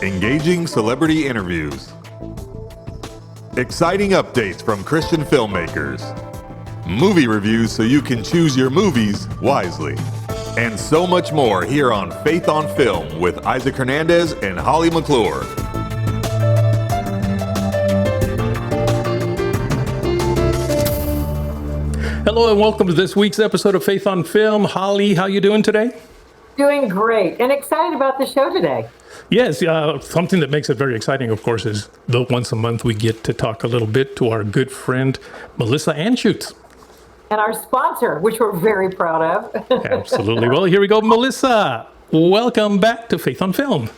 engaging celebrity interviews, exciting updates from Christian filmmakers, movie reviews so you can choose your movies wisely, and so much more here on Faith on Film with Isaac Hernandez and Holly McClure. Hello and welcome to this week's episode of Faith on Film. Holly, how you doing today? Doing great and excited about the show today. Yes, something that makes it very exciting, of course, is that once a month we get to talk a little bit to our good friend, Melissa Anschutz. And our sponsor, which we're very proud of. Absolutely. Well, here we go. Melissa, welcome back to Faith on Film.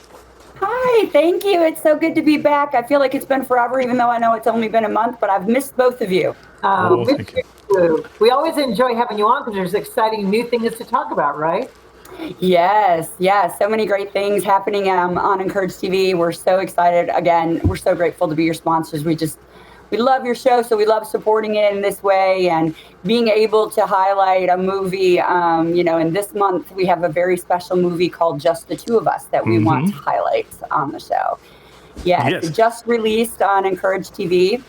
Hi, thank you. It's so good to be back. I feel like it's been forever, even though I know it's only been a month, but I've missed both of you. Thank you. We always enjoy having you on because there's exciting new things to talk about, right? Yes. So many great things happening on Encourage TV. We're so excited. Again, we're so grateful to be your sponsors. We love your show, so we love supporting it in this way and being able to highlight a movie. And this month we have a very special movie called Just the Two of Us that we want to highlight on the show. Yes. It just released on Encourage TV.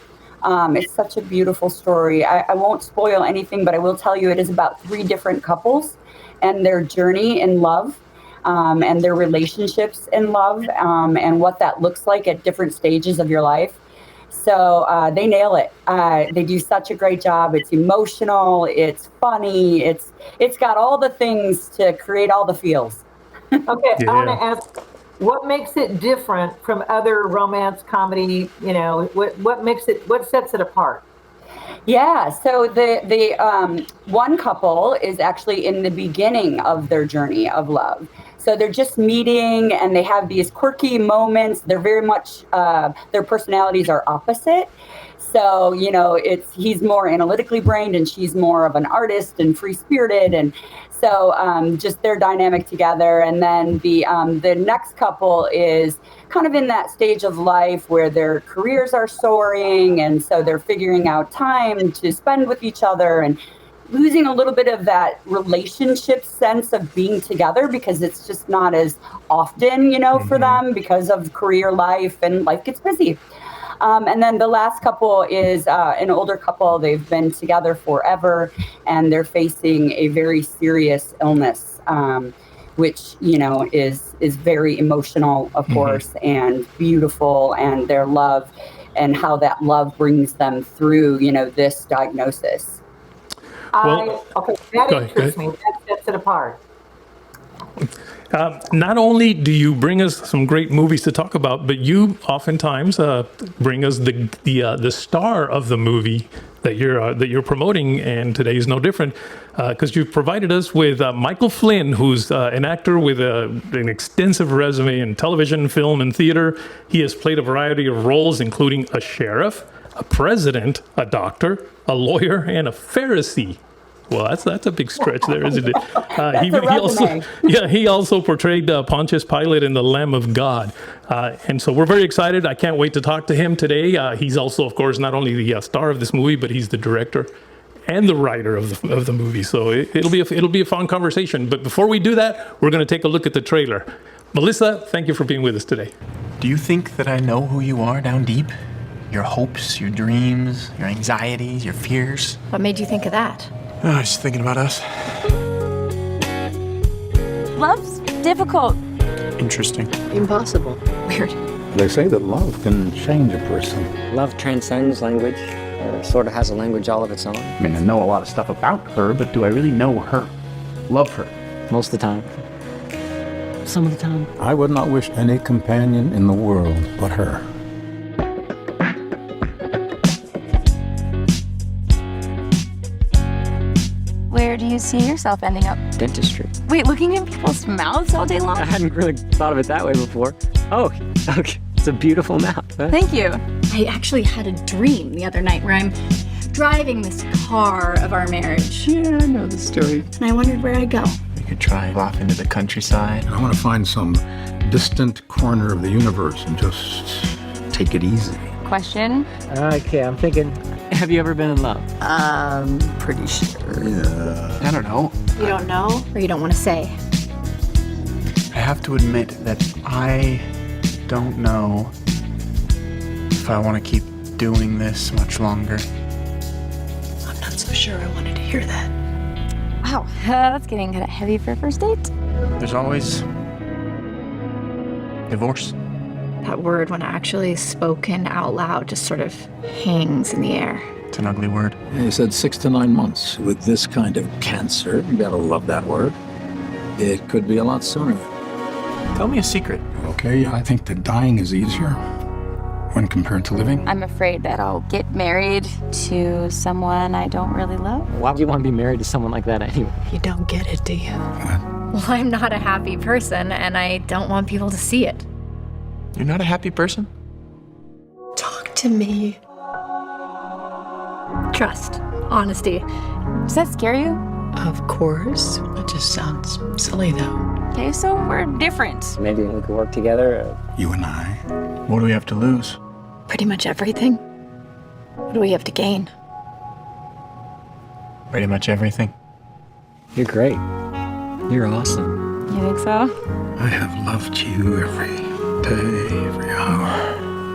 It's such a beautiful story. I won't spoil anything, but I will tell you it is about 3 different couples and their journey in love, and their relationships in love, and what that looks like at different stages of your life. So they nail it. They do such a great job. It's emotional. It's funny. It's got all the things to create all the feels. Okay, yeah. I want to ask, what makes it different from other romance comedy? What sets it apart? Yeah, so the one couple is actually in the beginning of their journey of love. So they're just meeting and they have these quirky moments. They're very much, their personalities are opposite. So, he's more analytically brained and she's more of an artist and free-spirited. And so just their dynamic together. And then the next couple is kind of in that stage of life where their careers are soaring. And so they're figuring out time to spend with each other and losing a little bit of that relationship sense of being together because it's just not as often, for them because of career life and life gets busy. And then the last couple is an older couple. They've been together forever and they're facing a very serious illness, which, is very emotional, of course, and beautiful, and their love and how that love brings them through, this diagnosis. That interests me. That sets it apart. Not only do you bring us some great movies to talk about, but you oftentimes bring us the star of the movie that you're promoting, and today is no different because you've provided us with Michael Flynn, who's an actor with an extensive resume in television, film, and theater. He has played a variety of roles, including a sheriff, a president, a doctor, a lawyer, and a Pharisee. Well, that's a big stretch there, isn't it? He also portrayed Pontius Pilate in The Lamb of God. And so we're very excited. I can't wait to talk to him today. He's also, of course, not only the star of this movie, but he's the director and the writer of the movie. So it'll be a fun conversation. But before we do that, we're going to take a look at the trailer. Melissa, thank you for being with us today. Do you think that I know who you are down deep? Your hopes, your dreams, your anxieties, your fears? What made you think of that? Oh, just thinking about us. Love's difficult. Interesting. Impossible. Weird. They say that love can change a person. Love transcends language, or sort of has a language all of its own. I mean, I know a lot of stuff about her, but do I really know her? Love her? Most of the time. Some of the time. I would not wish any companion in the world but her. Where do you see yourself ending up? Dentistry. Wait, looking in people's mouths all day long? I hadn't really thought of it that way before. Oh, okay. It's a beautiful mouth. Huh? Thank you. I actually had a dream the other night where I'm driving this car of our marriage. Yeah, I know the story. And I wondered where I'd go. We could drive off into the countryside. I want to find some distant corner of the universe and just take it easy. Question? Okay, I'm thinking, have you ever been in love? Pretty sure. Yeah. I don't know. You don't know? Or you don't want to say? I have to admit that I don't know if I want to keep doing this much longer. I'm not so sure I wanted to hear that. Wow, that's getting kind of heavy for a first date. There's always divorce. That word, when actually spoken out loud, just sort of hangs in the air. It's an ugly word. He said 6 to 9 months. With this kind of cancer, you gotta love that word. It could be a lot sooner. Tell me a secret. Okay, I think that dying is easier when compared to living. I'm afraid that I'll get married to someone I don't really love. Why would you want to be married to someone like that anyway? You don't get it, do you? Well, I'm not a happy person, and I don't want people to see it. You're not a happy person? Talk to me. Trust, honesty. Does that scare you? Of course. It just sounds silly, though. Okay, so we're different. Maybe we could work together. You and I. What do we have to lose? Pretty much everything. What do we have to gain? Pretty much everything. You're great. You're awesome. You think so? I have loved you every day, every hour,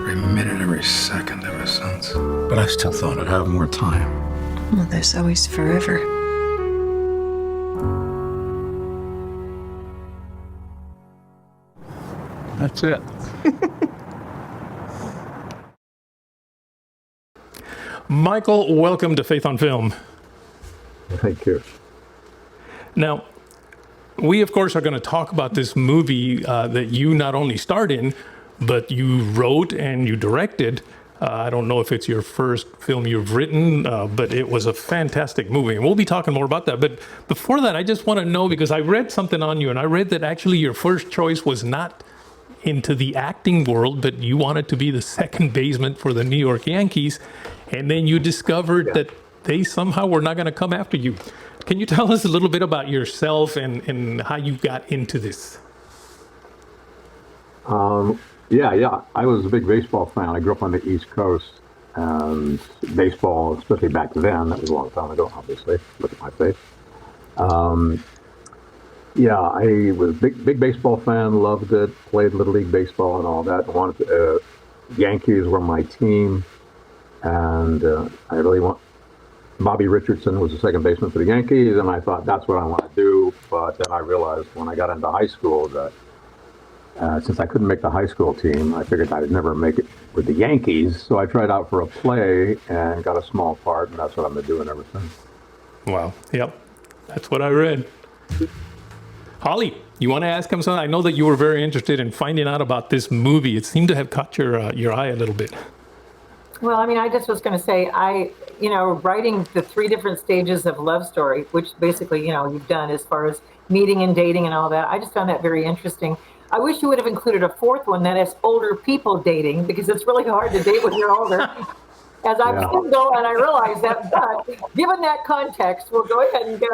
every minute, every second ever since. But I still thought I'd have more time. Well, there's always forever. That's it. Michael, welcome to Faith on Film. Thank you. Now, we, of course, are going to talk about this movie that you not only starred in, but you wrote and you directed. I don't know if it's your first film you've written, but it was a fantastic movie. And we'll be talking more about that. But before that, I just want to know, because I read something on you, and I read that actually your first choice was not into the acting world, but you wanted to be the second baseman for the New York Yankees. And then you discovered that they somehow were not going to come after you. Can you tell us a little bit about yourself and how you got into this? Yeah. I was a big baseball fan. I grew up on the East Coast, and baseball, especially back then, that was a long time ago, obviously. Look at my face. Yeah, I was a big baseball fan, loved it, played Little League Baseball and all that. Yankees were my team, and I really Bobby Richardson was the second baseman for the Yankees, and I thought that's what I want to do. But then I realized when I got into high school that since I couldn't make the high school team, I figured I'd never make it with the Yankees. So I tried out for a play and got a small part, and that's what I've been doing ever since. Wow. Yep. That's what I read. Holly, you want to ask him something? I know that you were very interested in finding out about this movie. It seemed to have caught your eye a little bit. Well, I mean, I just was going to say, writing the 3 different stages of love story, which basically, you've done as far as meeting and dating and all that. I just found that very interesting. I wish you would have included a 4th one that is older people dating, because it's really hard to date when you're older. As I'm single, and I realize that, but given that context, we'll go ahead and go,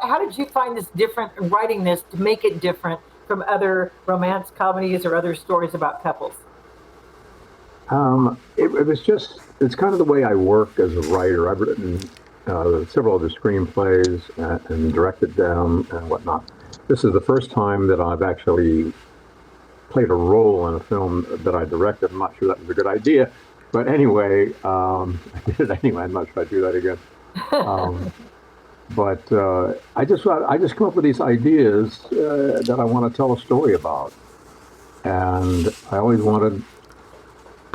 how did you find this different, writing this to make it different from other romance comedies or other stories about couples? It was just, it's kind of the way I work as a writer. I've written several other screenplays and directed them and whatnot. This is the first time that I've actually played a role in a film that I directed. I'm not sure that was a good idea, but anyway, I did it anyway. I'm not sure I'd do that again. But I just come up with these ideas that I want to tell a story about, and I always wanted.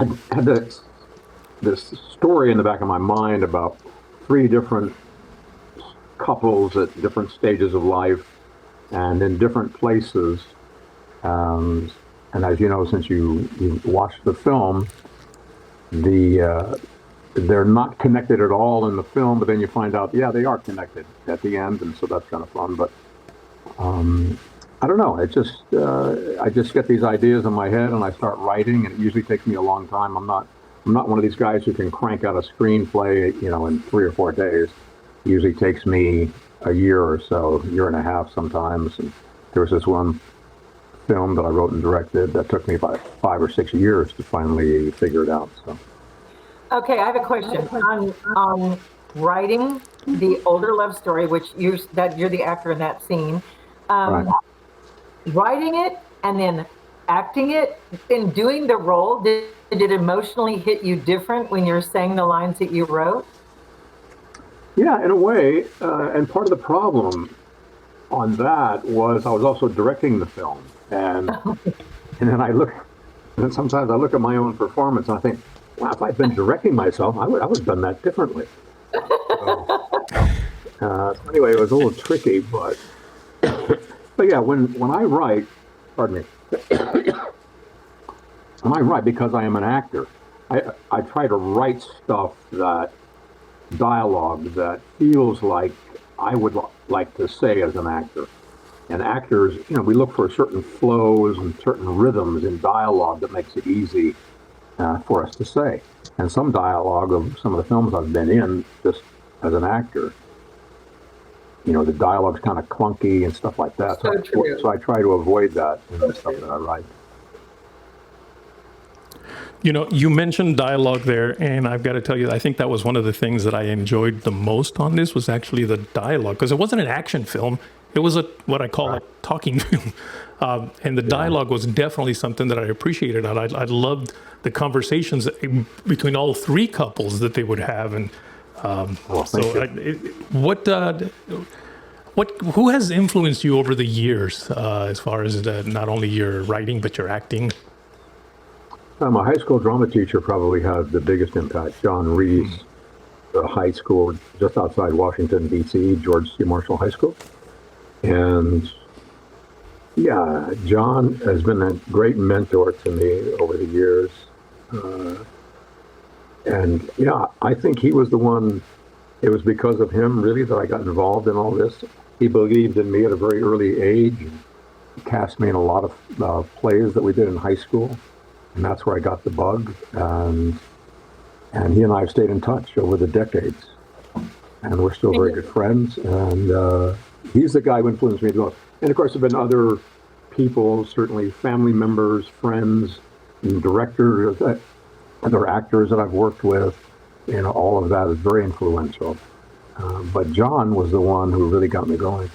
I had this story in the back of my mind about 3 different couples at different stages of life and in different places. And as you know, since you watched the film, they're not connected at all in the film, but then you find out, yeah, they are connected at the end, and so that's kind of fun. But I don't know. It just I just get these ideas in my head and I start writing, and it usually takes me a long time. I'm not one of these guys who can crank out a screenplay, in 3 or 4 days. It usually takes me a year or so, year and a half sometimes. And there was this one film that I wrote and directed that took me about 5 or 6 years to finally figure it out. So. Okay, I have a question on writing the older love story, which you're the actor in that scene. Right. Writing it and then acting it, in doing the role, did it emotionally hit you different when you're saying the lines that you wrote? Yeah, in a way. And part of the problem on that was I was also directing the film. And then and sometimes I look at my own performance and I think, wow, if I'd been directing myself, I would have done that differently. So anyway, it was a little tricky, but yeah, when I write, pardon me, when I write, because I am an actor, I try to write stuff dialogue that feels like I would like to say as an actor. And actors, we look for certain flows and certain rhythms in dialogue that makes it easy for us to say. And some dialogue of some of the films I've been in, just as an actor, the dialogue's kind of clunky and stuff like that. So I try to avoid that in the stuff that I write. You mentioned dialogue there, and I've got to tell you, I think that was one of the things that I enjoyed the most on this was actually the dialogue, because it wasn't an action film. It was what I call a talking film. And the dialogue was definitely something that I appreciated. And I loved the conversations between all three couples that they would have. And who has influenced you over the years as far as not only your writing, but your acting? My high school drama teacher probably had the biggest impact, John Reese, the high school just outside Washington, D.C., George C. Marshall High School. And yeah, John has been a great mentor to me over the years. And yeah, I think he was the one, it was because of him really that I got involved in all this. He believed in me at a very early age. He cast me in a lot of plays that we did in high school. And that's where I got the bug. And he and I have stayed in touch over the decades. And we're still very good friends. And he's the guy who influenced me the most. And of course, there have been other people, certainly family members, friends, and directors, other actors that I've worked with. All of that is very influential. But John was the one who really got me going.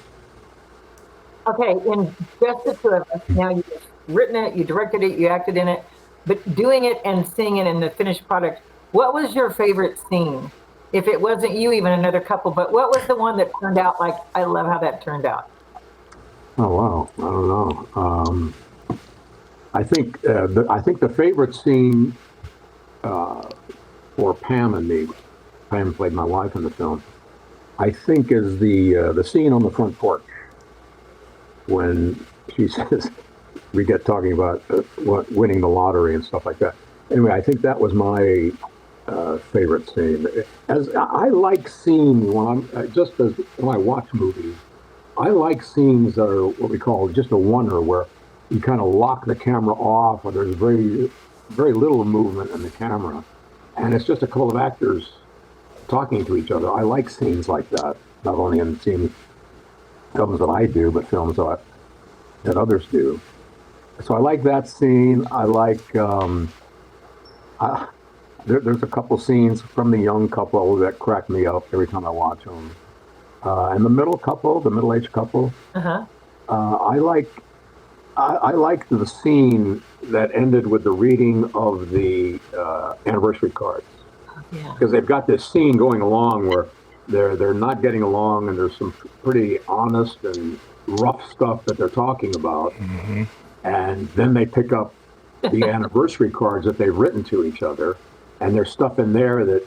Okay, in just the two of us, now you've written it, you directed it, you acted in it, but doing it and seeing it in the finished product, what was your favorite scene? If it wasn't you, even another couple, but what was the one that turned out like, I love how that turned out? Oh, wow. I don't know. I think the favorite scene for Pam and me, Pam played my wife in the film, I think is the scene on the front porch when she says, we get talking about winning the lottery and stuff like that. Anyway, I think that was my favorite scene. As I like scenes when I watch movies, I like scenes that are what we call just a oneer, where you kind of lock the camera off, or there's very, very little movement in the camera, and it's just a couple of actors talking to each other. I like scenes like that, not only in films that I do, but films that others do. So I like that scene. I like, there's a couple scenes from the young couple that crack me up every time I watch them. And the middle-aged couple, I like the scene that ended with the reading of the anniversary cards. Because they've got this scene going along where they're not getting along, and there's some pretty honest and rough stuff that they're talking about. Mm-hmm. And then they pick up the anniversary cards that they've written to each other, and there's stuff in there that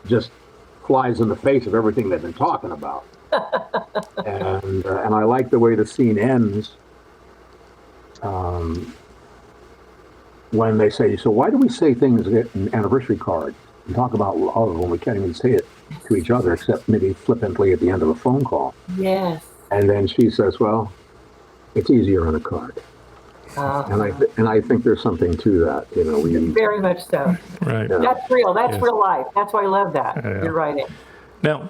just flies in the face of everything they've been talking about. And I like the way the scene ends when they say, so why do we say things in anniversary cards and talk about love when we can't even say it to each other except maybe flippantly at the end of a phone call? Yes. And then she says, well, it's easier on a card. And I think there's something to that, very much so. Right. That's real. That's real life. That's why I love that. You're writing. Now,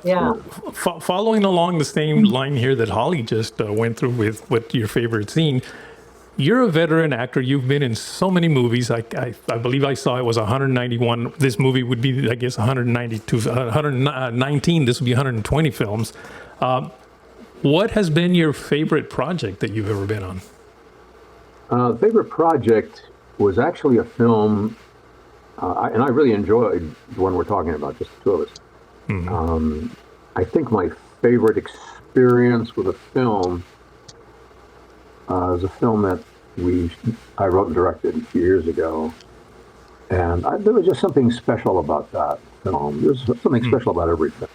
following along the same line here that Holly just went through with what your favorite scene, you're a veteran actor. You've been in so many movies. I believe I saw it was 191. This movie would be, I guess, 192, 119. This would be 120 films. What has been your favorite project that you've ever been on? Favorite project was actually a film, and I really enjoyed the one we're talking about, just the two of us. I think my favorite experience with a film was a film that I wrote and directed a few years ago, and there was just something special about that film. There's something special about everything,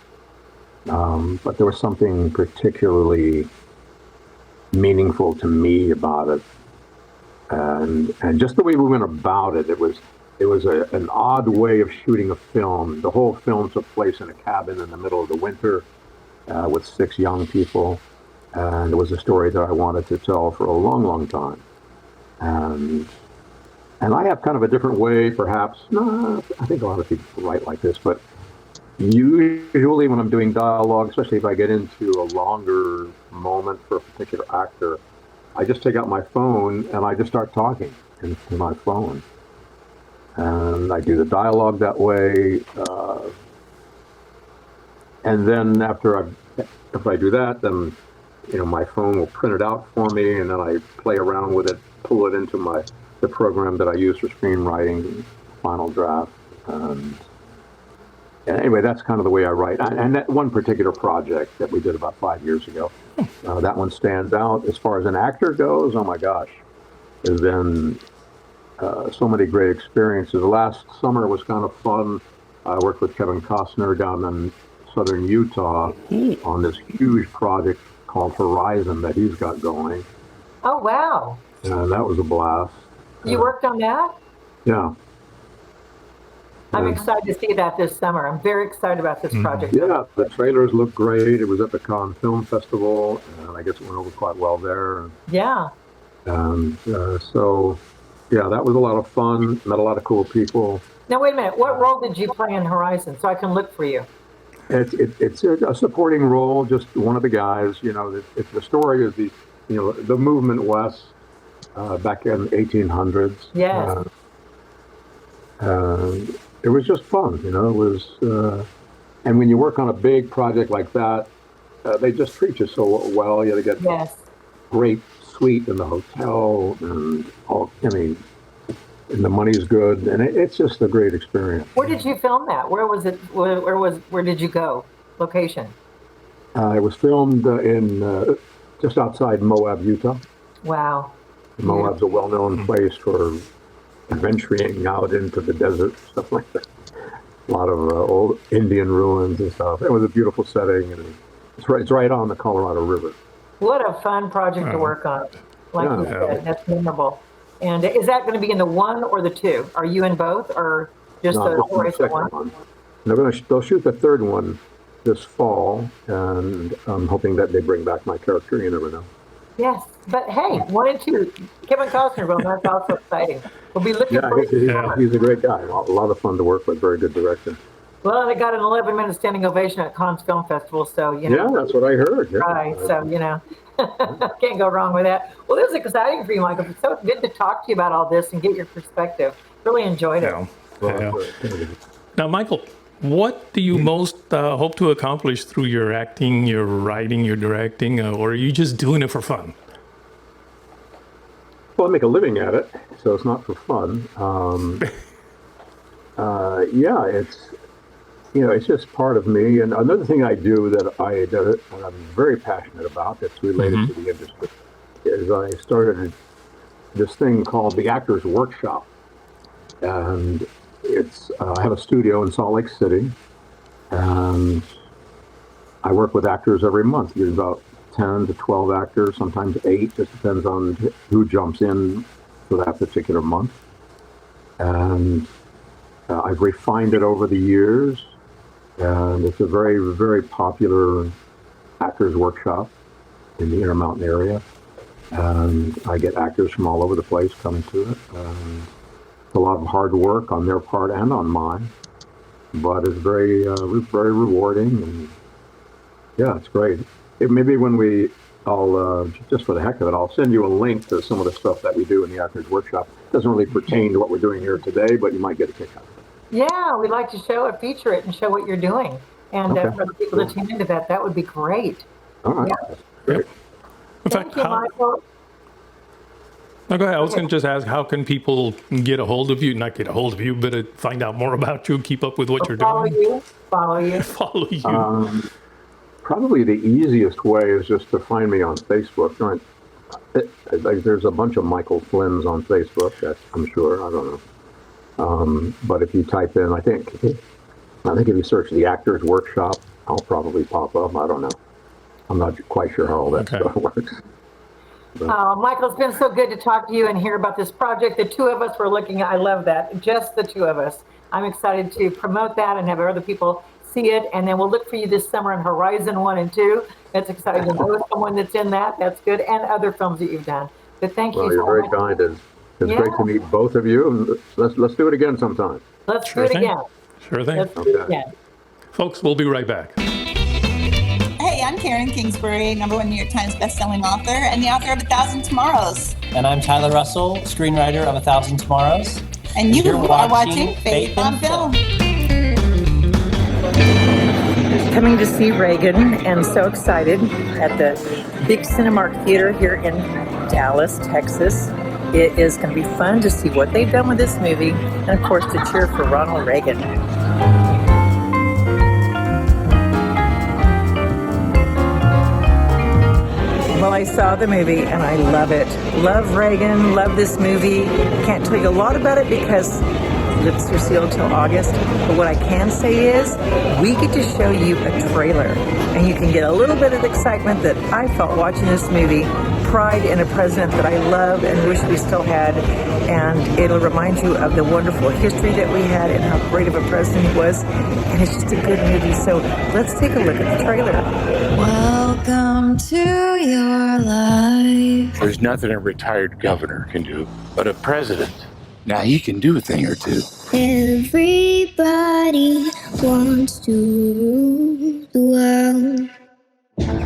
but there was something particularly meaningful to me about it, and just the way we went about it. It was an odd way of shooting a film. The whole film took place in a cabin in the middle of the winter with 6 young people, and it was a story that I wanted to tell for a long, long time. And I have kind of a different way, perhaps. No, I think a lot of people write like this, but usually when I'm doing dialogue, especially if I get into a longer moment for a particular actor, I just take out my phone and I just start talking into my phone. And I do the dialogue that way. And then if I do that, then my phone will print it out for me, and then I play around with it, pull it into the program that I use for screenwriting, Final Draft. And anyway, that's kind of the way I write. And that one particular project that we did about 5 years ago, that one stands out. As far as an actor goes, oh my gosh, there's been so many great experiences. Last summer was kind of fun. I worked with Kevin Costner down in southern Utah on this huge project called Horizon that he's got going. Oh, wow. And that was a blast. You worked on that? Yeah. I'm excited to see that this summer. I'm very excited about this project. Yeah, the trailers look great. It was at the Cannes Film Festival, and I guess it went over quite well there. Yeah. And so, yeah, that was a lot of fun. Met a lot of cool people. Now, wait a minute. What role did you play in Horizon so I can look for you? It's a supporting role, just one of the guys. The story is the movement west back in the 1800s. Yes. It was just fun, it was, and when you work on a big project like that, they just treat you so well. You get great suite in the hotel, and and the money's good, and it's just a great experience. Where did you film that? Where was it? Where did you go? Location? It was filmed in just outside Moab, Utah. Wow. Moab's a well-known place for adventuring out into the desert, stuff like that. A lot of old Indian ruins and stuff. It was a beautiful setting, and it's right on the Colorado River. What a fun project to work on. Like you said, that's memorable. And is that going to be in the 1 or the 2? Are you in both, or just the Horizon 1? They'll shoot the 3rd one this fall, and I'm hoping that they bring back my character. You never know. Yes, but hey, 1 and 2, Kevin Costner, well, that's also exciting. We'll be looking for you. He's a great guy. A lot of fun to work with. Very good director. Well, and I got an 11-minute standing ovation at Cannes Film Festival, so Yeah, that's what I heard. Yeah. Right, so can't go wrong with that. Well, this is exciting for you, Michael. It's so good to talk to you about all this and get your perspective. Really enjoyed it. Now, Michael, what do you most hope to accomplish through your acting, your writing, your directing, or are you just doing it for fun? Well, I make a living at it, so it's not for fun. It's just part of me. And another thing I do that I'm very passionate about that's related to the industry is I started this thing called the Actors Workshop. And I have a studio in Salt Lake City, and I work with actors every month. There's about 10 to 12 actors, sometimes 8, just depends on who jumps in for that particular month. And I've refined it over the years, and it's a very, very popular actors workshop in the Intermountain area. And I get actors from all over the place coming to it. It's a lot of hard work on their part and on mine, but it's very rewarding, and yeah, it's great. Maybe when I'll just for the heck of it, I'll send you a link to some of the stuff that we do in the Actors Workshop. It doesn't really pertain to what we're doing here today, but you might get a kick out of it. Yeah, we'd like to show it, feature it, and show what you're doing. And for the people to tune into that would be great. All right. Yeah. Great. In fact, Thank you, Michael. No, go ahead. I was going to just ask, how can people get a hold of you? Not get a hold of you, but find out more about you, keep up with what you're doing. Follow you. Follow you. Probably the easiest way is just to find me on Facebook. Right? There's a bunch of Michael Flynn's on Facebook. I'm sure. I don't know. But if you type in, I think if you search the Actors Workshop, I'll probably pop up. I don't know. I'm not quite sure how all that stuff works. Michael, it's been so good to talk to you and hear about this project. The two of us were looking at, I love that, just the two of us. I'm excited to promote that and have other people see it, and then we'll look for you this summer on Horizon 1 and 2. That's exciting to know someone that's in that. That's good, and other films that you've done. But thank you. Well, you're very kind. It's great to meet both of you. Let's do it again sometime. Let's do it again. Sure thing. Let's do it again. Folks, we'll be right back. Hey, I'm Karen Kingsbury, #1 New York Times bestselling author and the author of 1,000 Tomorrows. And I'm Tyler Russell, screenwriter of 1,000 Tomorrows. And you're watching Faith on Film. Coming to see Reagan, and so excited at the Big Cinemark Theater here in Dallas, Texas. It is going to be fun to see what they've done with this movie, and of course to cheer for Ronald Reagan. Well, I saw the movie and I love it. Love Reagan, love this movie. Can't tell you a lot about it because lips are sealed till August. But what I can say is we get to show you a trailer and you can get a little bit of excitement that I felt watching this movie. Pride in a president that I love and wish we still had. And it'll remind you of the wonderful history that we had and how great of a president he was. And it's just a good movie. So let's take a look at the trailer. Welcome to your life. There's nothing a retired governor can do, but a president, now he can do a thing or two. Everybody wants to rule the world.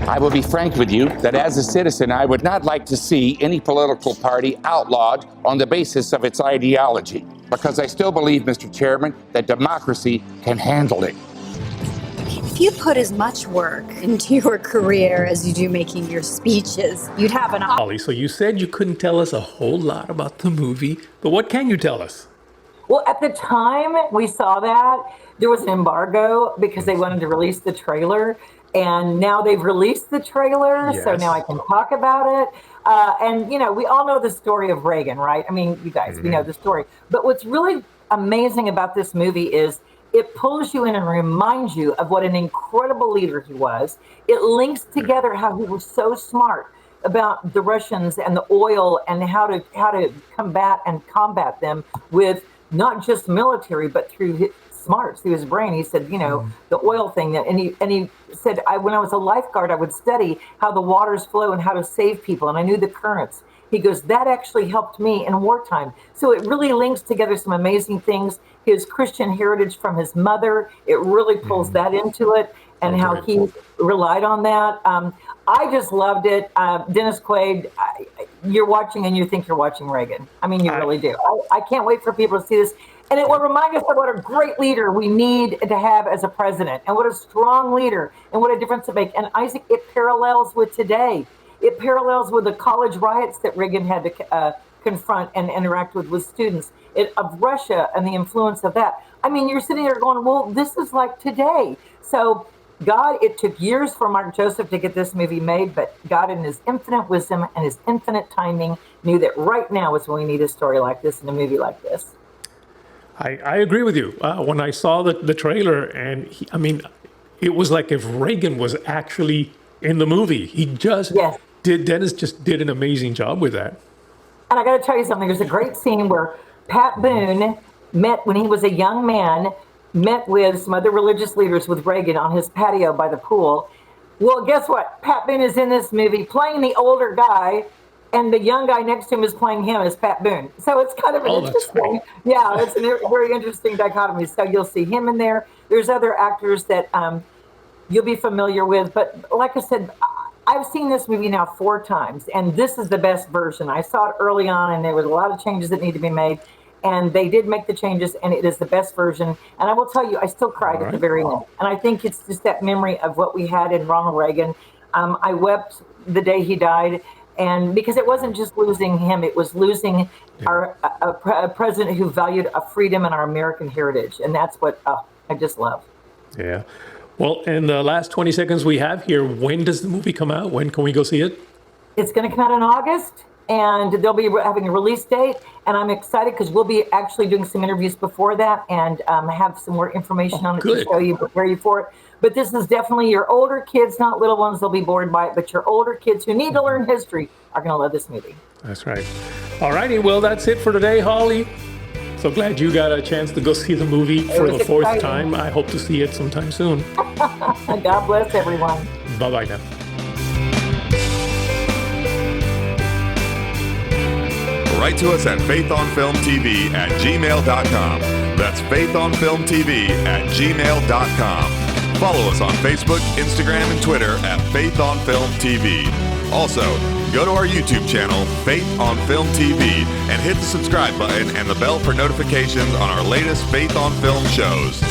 I will be frank with you that as a citizen, I would not like to see any political party outlawed on the basis of its ideology, because I still believe, Mr. Chairman, that democracy can handle it. If you put as much work into your career as you do making your speeches, you'd have an... Holly, so you said you couldn't tell us a whole lot about the movie, but what can you tell us? Well, at the time we saw that, there was an embargo because they wanted to release the trailer. And now they've released the trailer, so now I can talk about it. And, you know, we all know the story of Reagan, right? I mean, you guys, we know the story. But what's really amazing about this movie is it pulls you in and reminds you of what an incredible leader he was. It links together how he was so smart about the Russians and the oil and how to combat them with not just military, but through his smarts, through his brain. He said, you know, the oil thing, and he said, when I was a lifeguard, I would study how the waters flow and how to save people, and I knew the currents. He goes, that actually helped me in wartime. So it really links together some amazing things. His Christian heritage from his mother, it really pulls that into it, and how he relied on that. I just loved it. Dennis Quaid, you're watching and you think you're watching Reagan. I mean, you really do. I can't wait for people to see this. And it will remind us of what a great leader we need to have as a president, and what a strong leader, and what a difference to make. And Isaac, it parallels with today. It parallels with the college riots that Reagan had to confront and interact with students of Russia and the influence of that. I mean, you're sitting there going, well, this is like today. So God, it took years for Mark Joseph to get this movie made, but God in his infinite wisdom and his infinite timing knew that right now is when we need a story like this and a movie like this. I agree with you. When I saw the trailer, and I mean, it was like if Reagan was actually in the movie. He just Dennis just did an amazing job with that. And I got to tell you something. There's a great scene where Pat Boone met, when he was a young man, met with some other religious leaders with Reagan on his patio by the pool. Well, guess what? Pat Boone is in this movie playing the older guy, and the young guy next to him is playing him as Pat Boone. So it's kind of an interesting, it's a very interesting dichotomy. So you'll see him in there. There's other actors that you'll be familiar with. But like I said, I've seen this movie now 4 times, and this is the best version. I saw it early on, and there was a lot of changes that need to be made. And they did make the changes, and it is the best version. And I will tell you, I still cried at the very end. And I think it's just that memory of what we had in Ronald Reagan. I wept the day he died. And because it wasn't just losing him, it was losing a president who valued freedom and our American heritage. And that's what I just love. Yeah. Well, in the last 20 seconds we have here, when does the movie come out? When can we go see it? It's going to come out in August, and they'll be having a release date. And I'm excited because we'll be actually doing some interviews before that and have some more information on it to show you, prepare you for it. But this is definitely your older kids, not little ones. They'll be bored by it. But your older kids who need to learn history are going to love this movie. That's right. All righty. Well, that's it for today, Holly. So glad you got a chance to go see the movie for the fourth time. I hope to see it sometime soon. God bless everyone. Bye-bye now. Write to us at faithonfilmtv@gmail.com. That's faithonfilmtv@gmail.com. Follow us on Facebook, Instagram, and Twitter at Faith on Film TV. Also, go to our YouTube channel, Faith on Film TV, and hit the subscribe button and the bell for notifications on our latest Faith on Film shows.